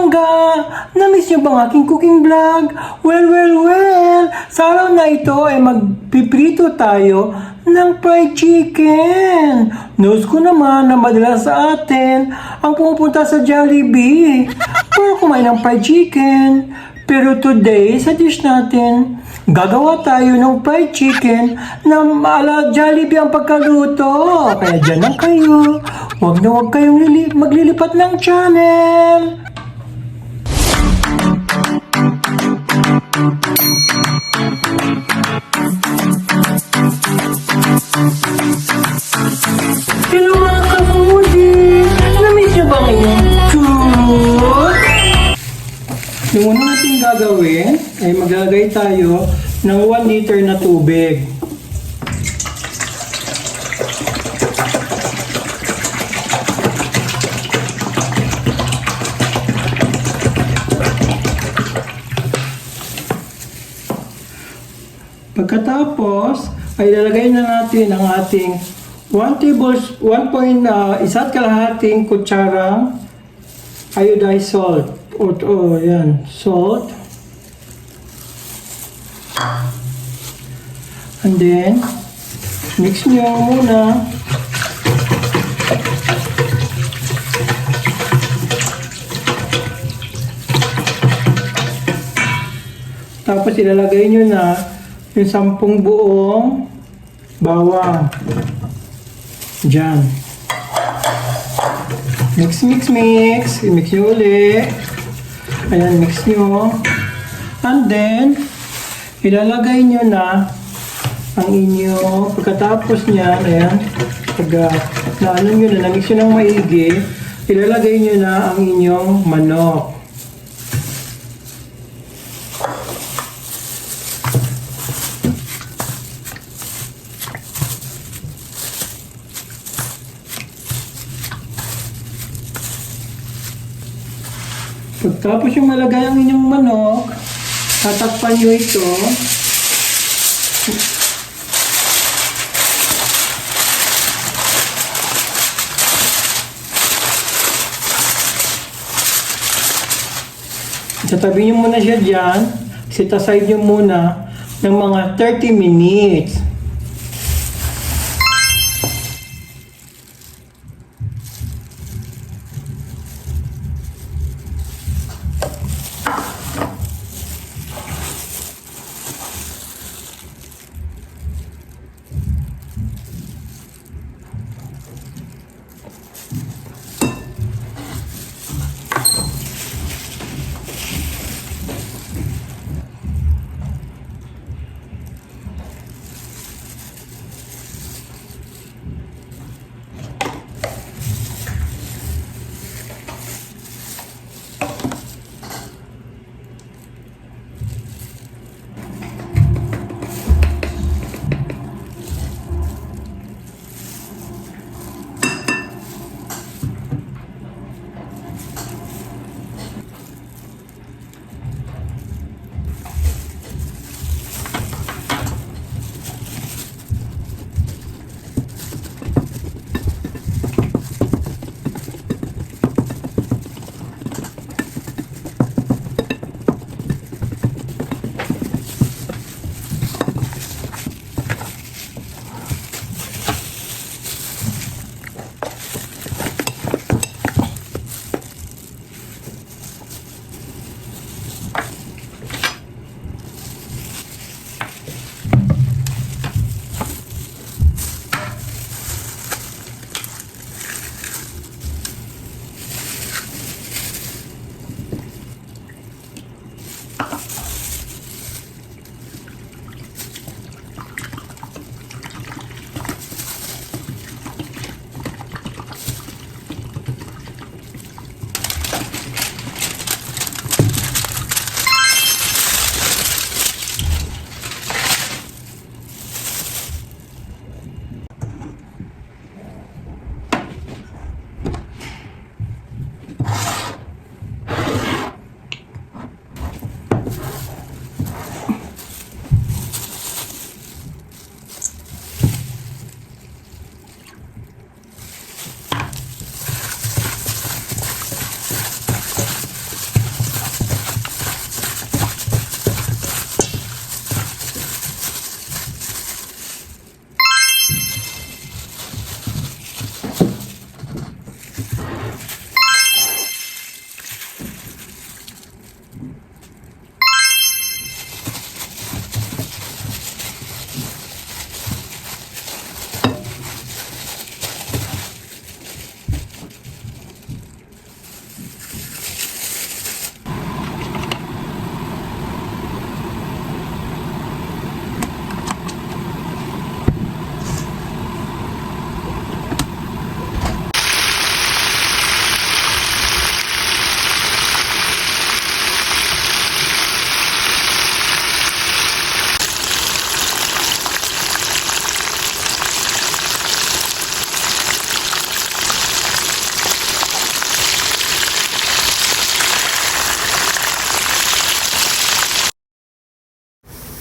umaga! Namiss niyo bang aking cooking vlog? Well! Sa araw na ito ay magpiprito tayo ng fried chicken. News ko naman na madalas sa atin ang pumupunta sa Jollibee para kumain ng fried chicken. Pero today, sa dish natin, gagawa tayo ng fried chicken na ala Jollibee ang pagkaluto. Kaya dyan lang kayo. Huwag kayong maglilipat ng channel. Hello mga ka-foodie! Namiss niyo ba ngayon? Good! Yung una natin gagawin ay maglagay tayo ng 1 liter na tubig. Pagkatapos ay ilalagay na natin ang ating 1.1 kutsarang iodized salt. Yan, salt. And then, mix nyo muna. Tapos ilalagay nyo na yung 10 buong bawang. Diyan. Mix. Mix nyo ulit. Ayan, mix nyo. And then, ilalagay nyo na ang inyo. Pagkatapos niyan, ayan, pag naano nyo na, namix nyo ng maigi, ilalagay nyo na ang inyong manok. Pagkatapos yung malagay ang inyong manok, tatakpan nyo ito. Tatabi nyo muna siya dyan. Set aside nyo muna ng mga 30 minutes.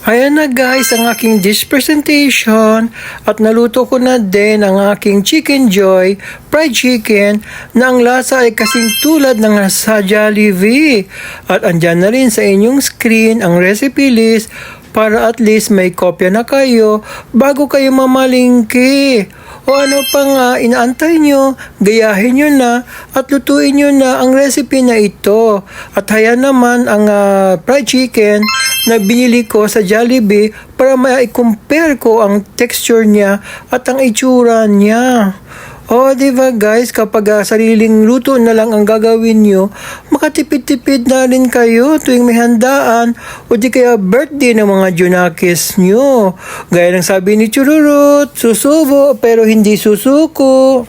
Ayan na guys ang aking dish presentation at naluto ko na din ang aking Chicken Joy fried chicken na ang lasa ay kasing tulad ng sa Jollibee. At andyan na rin sa inyong screen ang recipe list para at least may kopya na kayo bago kayo mamalingki. O ano pa nga inaantay nyo, gayahin nyo na at lutuin nyo na ang recipe na ito. At haya naman ang fried chicken na binili ko sa Jollibee para mai-compare ko ang texture niya at ang itsura niya. O, diba guys, kapag sariling luto na lang ang gagawin nyo, makatipid-tipid na rin kayo tuwing may handaan o di kaya birthday ng mga Junakis nyo. Gaya ng sabi ni Chururut, susubo pero hindi susuko.